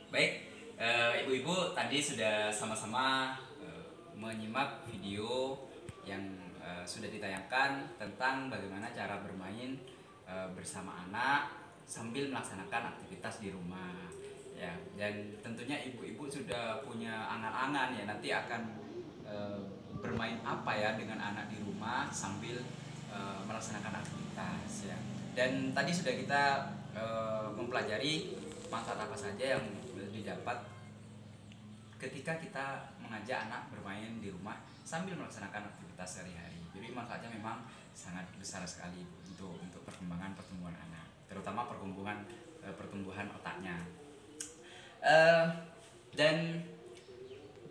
Baik, ibu-ibu tadi sudah sama-sama menyimak video yang sudah ditayangkan tentang bagaimana cara bermain bersama anak sambil melaksanakan aktivitas di rumah. Ya, dan tentunya ibu-ibu sudah punya angan-angan ya nanti akan eh, bermain apa ya dengan anak di rumah sambil melaksanakan aktivitas ya. Dan tadi sudah kita mempelajari manfaat apa saja yang didapat ketika kita mengajak anak bermain di rumah sambil melaksanakan aktivitas sehari-hari. Jadi manfaatnya memang sangat besar sekali untuk perkembangan pertumbuhan anak, terutama pertumbuhan otaknya. Eh, dan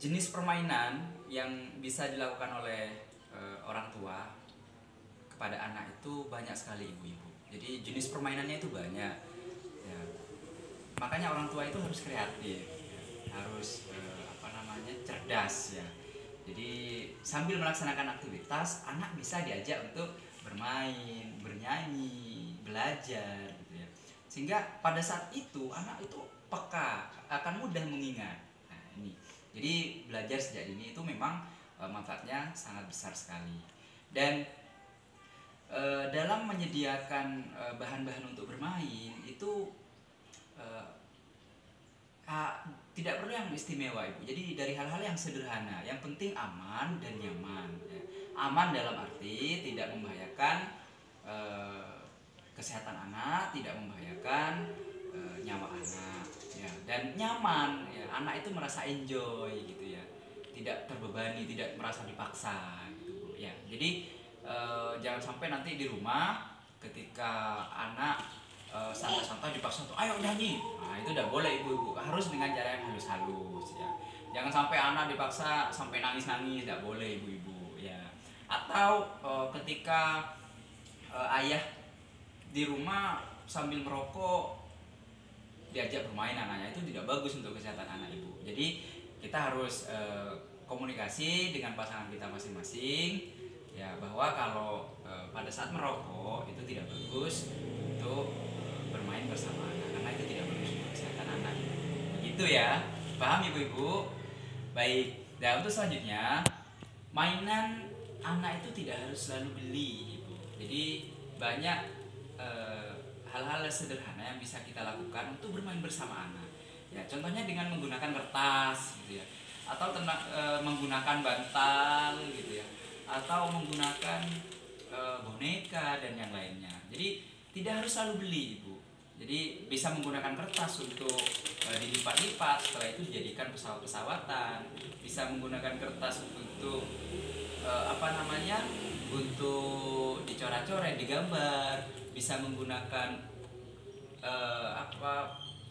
jenis permainan yang bisa dilakukan oleh orang tua kepada anak itu banyak sekali ibu-ibu. Jadi jenis permainannya itu banyak. Ya, makanya orang tua itu harus kreatif, harus cerdas ya. Jadi sambil melaksanakan aktivitas anak bisa diajak untuk bermain, bernyanyi, belajar gitu ya, sehingga pada saat itu anak itu peka, akan mudah mengingat. Nah ini, jadi belajar sejak dini itu memang manfaatnya sangat besar sekali. Dan dalam menyediakan bahan-bahan untuk bermain itu eh, tidak perlu yang istimewa ibu. Jadi dari hal-hal yang sederhana, yang penting aman dan nyaman. Ya. Aman dalam arti tidak membahayakan kesehatan anak, tidak membahayakan nyawa anak. Ya. Dan nyaman, ya. Anak itu merasa enjoy gitu ya, tidak terbebani, tidak merasa dipaksa gitu bu. Ya. Jadi jangan sampai nanti di rumah ketika anak santai-santai dipaksa tuh ayo nyanyi, nah itu udah boleh ibu-ibu, harus dengan cara yang halus-halus ya. Jangan sampai anak dipaksa sampai nangis-nangis, tidak boleh ibu-ibu ya. Atau ketika ayah di rumah sambil merokok diajak bermain anaknya, itu tidak bagus untuk kesehatan anak ibu. Jadi kita harus komunikasi dengan pasangan kita masing-masing ya, bahwa kalau pada saat merokok itu tidak bagus untuk bermain bersama anak, karena itu tidak bagus untuk kesehatan anak. Begitu ya, paham ibu-ibu? Baik. Dan untuk selanjutnya, mainan anak itu tidak harus selalu beli ibu. Jadi banyak hal-hal sederhana yang bisa kita lakukan untuk bermain bersama anak. Ya, contohnya dengan menggunakan kertas gitu ya, atau menggunakan bantal gitu ya, atau menggunakan boneka dan yang lainnya. Jadi tidak harus selalu beli ibu. Jadi bisa menggunakan kertas untuk dilipat-lipat, setelah itu dijadikan pesawat-pesawatan. Bisa menggunakan kertas untuk untuk dicoret-coret, digambar. Bisa menggunakan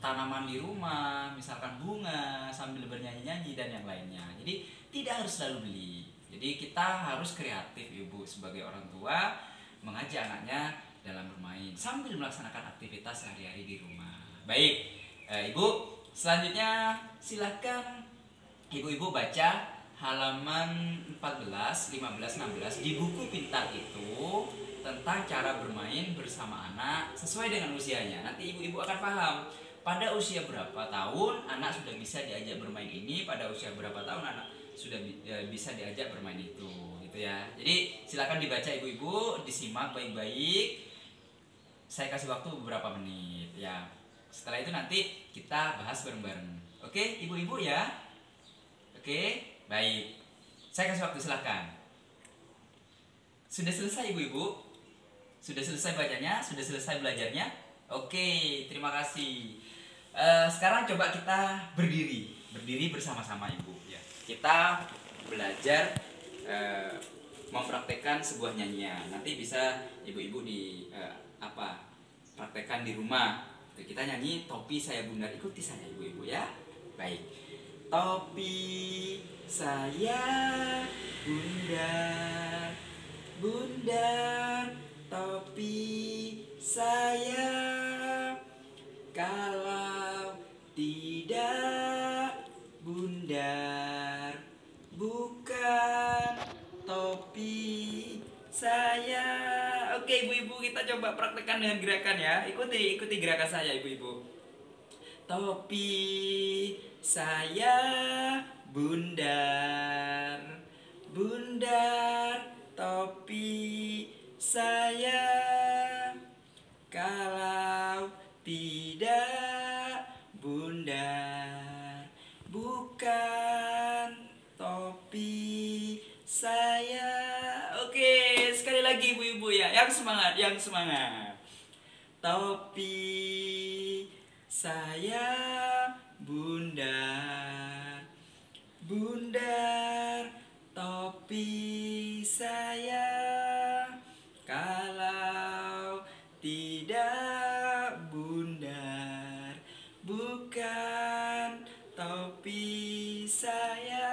tanaman di rumah, misalkan bunga sambil bernyanyi-nyanyi dan yang lainnya. Jadi tidak harus selalu beli. Jadi kita harus kreatif ibu sebagai orang tua, mengajak anaknya dalam bermain sambil melaksanakan aktivitas sehari-hari di rumah. Baik, ibu, selanjutnya silahkan ibu-ibu baca halaman 14, 15, 16 di buku pintar itu tentang cara bermain bersama anak sesuai dengan usianya. Nanti ibu-ibu akan paham pada usia berapa tahun anak sudah bisa diajak bermain ini, pada usia berapa tahun anak sudah bisa diajak bermain itu, gitu ya. Jadi silakan dibaca ibu-ibu, disimak baik-baik. Saya kasih waktu beberapa menit ya. Setelah itu nanti kita bahas bareng-bareng. Oke, ibu-ibu ya. Oke, baik. Saya kasih waktu, silahkan. Sudah selesai ibu-ibu? Sudah selesai bacanya? Sudah selesai belajarnya? Oke, terima kasih. Sekarang coba kita berdiri bersama-sama ibu ya. Kita belajar mempraktekkan sebuah nyanyian. Nanti bisa ibu-ibu praktekkan di rumah. Kita nyanyi topi saya bundar, ikuti saya ibu-ibu ya. Baik. Topi saya bundar, bundar topi saya, kalau tidak bundar bukan topi saya. Oke ibu-ibu, kita coba praktekkan dengan gerakan ya. Ikuti gerakan saya ibu-ibu. Topi saya bundar, bundar topi saya. Kalau tidak bundar, bukan topi saya. Oke, sekali lagi ibu-ibu ya, yang semangat, yang semangat. Topi saya bundar, bundar topi saya. Kalau tidak bundar, bukan topi saya.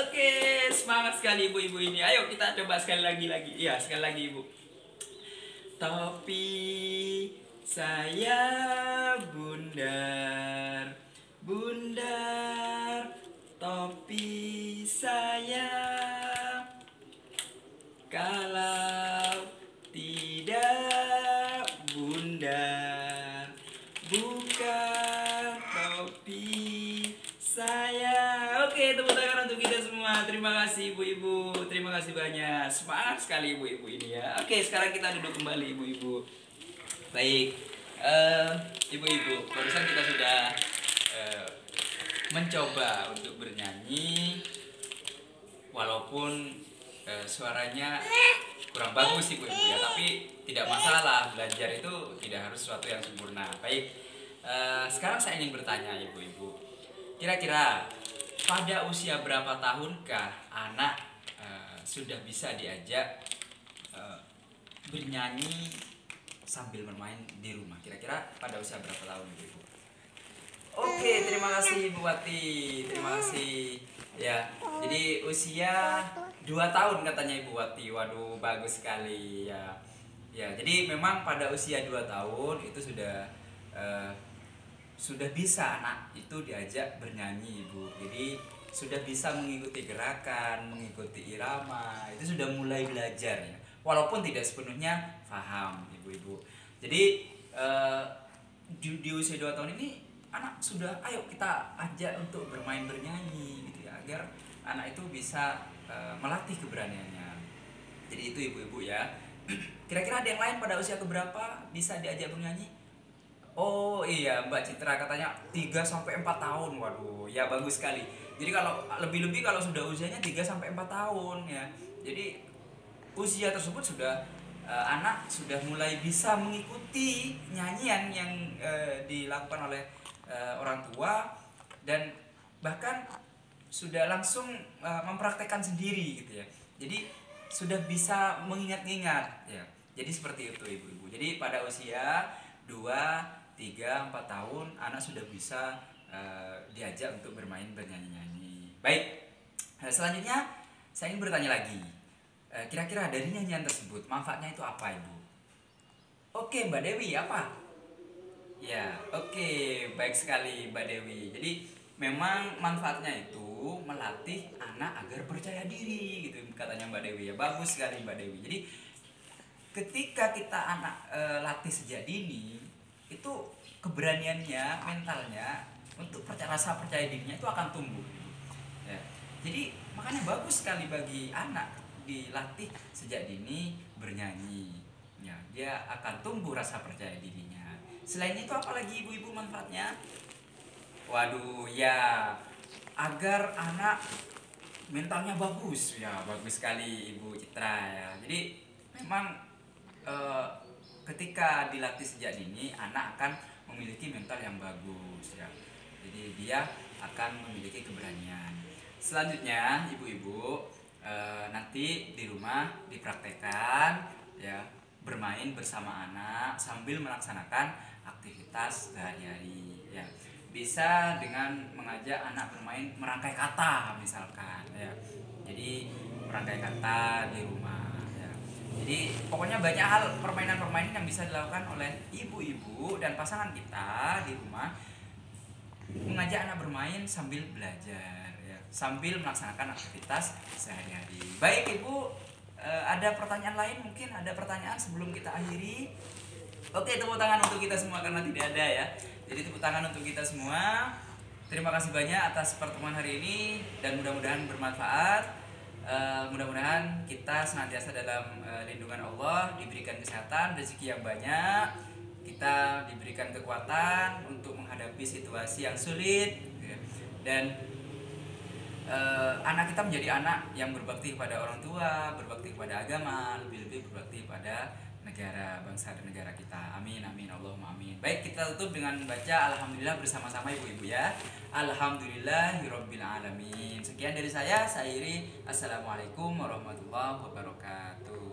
Oke, semangat sekali ibu-ibu ini. Ayo kita coba sekali lagi. Iya, sekali lagi ibu. Topi saya bundar, bundar topi saya. Kalau tidak bundar, bukan topi saya. Oke, tepuk tangan untuk kita semua. Terima kasih ibu-ibu, terima kasih banyak. Semangat sekali ibu-ibu ini ya. Oke, sekarang kita duduk kembali ibu-ibu. Baik, ibu-ibu, barusan kita sudah mencoba untuk bernyanyi, walaupun suaranya kurang bagus ibu-ibu ya, tapi tidak masalah, belajar itu tidak harus sesuatu yang sempurna. Baik, sekarang saya ingin bertanya ibu-ibu, kira-kira pada usia berapa tahunkah anak sudah bisa diajak bernyanyi sambil bermain di rumah? Kira-kira pada usia berapa tahun ibu? Oke, terima kasih Ibu Wati, terima kasih ya. Jadi usia 2 tahun katanya Ibu Wati. Waduh, bagus sekali ya. Ya, jadi memang pada usia 2 tahun itu sudah bisa anak itu diajak bernyanyi Ibu. Jadi sudah bisa mengikuti gerakan, mengikuti irama, itu sudah mulai belajar ya. Walaupun tidak sepenuhnya paham ibu-ibu. Jadi di usia 2 tahun ini anak sudah, ayo kita ajak untuk bermain bernyanyi gitu ya, agar anak itu bisa melatih keberaniannya. Jadi itu ibu-ibu ya. Kira-kira ada yang lain pada usia keberapa bisa diajak bernyanyi? Oh iya, Mbak Citra katanya 3 sampai 4 tahun. Waduh, ya bagus sekali. Jadi kalau lebih-lebih kalau sudah usianya 3 sampai 4 tahun ya. Jadi usia tersebut sudah anak sudah mulai bisa mengikuti nyanyian yang dilakukan oleh orang tua, dan bahkan sudah langsung mempraktekkan sendiri gitu ya. Jadi sudah bisa mengingat-ingat ya. Jadi seperti itu ibu-ibu. Jadi pada usia 2, 3, 4 tahun anak sudah bisa diajak untuk bermain bernyanyi-nyanyi. Baik, selanjutnya saya ingin bertanya lagi. Kira-kira dari nyanyian tersebut manfaatnya itu apa ibu? Oke Mbak Dewi, apa? Ya, oke, baik sekali Mbak Dewi. Jadi memang manfaatnya itu melatih anak agar percaya diri gitu katanya Mbak Dewi ya. Bagus sekali Mbak Dewi. Jadi ketika kita anak latih sejak dini, itu keberaniannya, mentalnya untuk rasa percaya dirinya itu akan tumbuh. Ya. Jadi makanya bagus sekali bagi anak dilatih sejak dini bernyanyi ya, dia akan tumbuh rasa percaya dirinya. Selain itu apalagi ibu-ibu manfaatnya? Waduh ya, agar anak mentalnya bagus ya. Bagus sekali Ibu Citra ya. Jadi memang ketika dilatih sejak dini anak akan memiliki mental yang bagus ya. Jadi dia akan memiliki keberanian. Selanjutnya ibu-ibu nanti di rumah dipraktekkan ya, bermain bersama anak sambil melaksanakan aktivitas sehari-hari ya. Bisa dengan mengajak anak bermain merangkai kata misalkan ya. Jadi merangkai kata di rumah ya. Jadi pokoknya banyak hal, permainan-permainan yang bisa dilakukan oleh ibu-ibu dan pasangan kita di rumah, mengajak anak bermain sambil belajar ya, sambil melaksanakan aktivitas sehari-hari. Baik Ibu, ada pertanyaan lain? Mungkin ada pertanyaan sebelum kita akhiri? Oke, tepuk tangan untuk kita semua karena tidak ada ya. Jadi tepuk tangan untuk kita semua. Terima kasih banyak atas pertemuan hari ini dan mudah-mudahan bermanfaat. Mudah-mudahan kita senantiasa dalam lindungan Allah, diberikan kesehatan, rezeki yang banyak, kita diberikan kekuatan untuk menghadapi situasi yang sulit, ya. Dan anak kita menjadi anak yang berbakti kepada orang tua, berbakti kepada agama, lebih-lebih berbakti pada negara, bangsa dan negara kita. Amin amin Allahumma amin. Baik, kita tutup dengan baca alhamdulillah bersama-sama ibu-ibu ya. Alhamdulillahirabbil alamin. Sekian dari saya Iri. Assalamualaikum warahmatullahi wabarakatuh.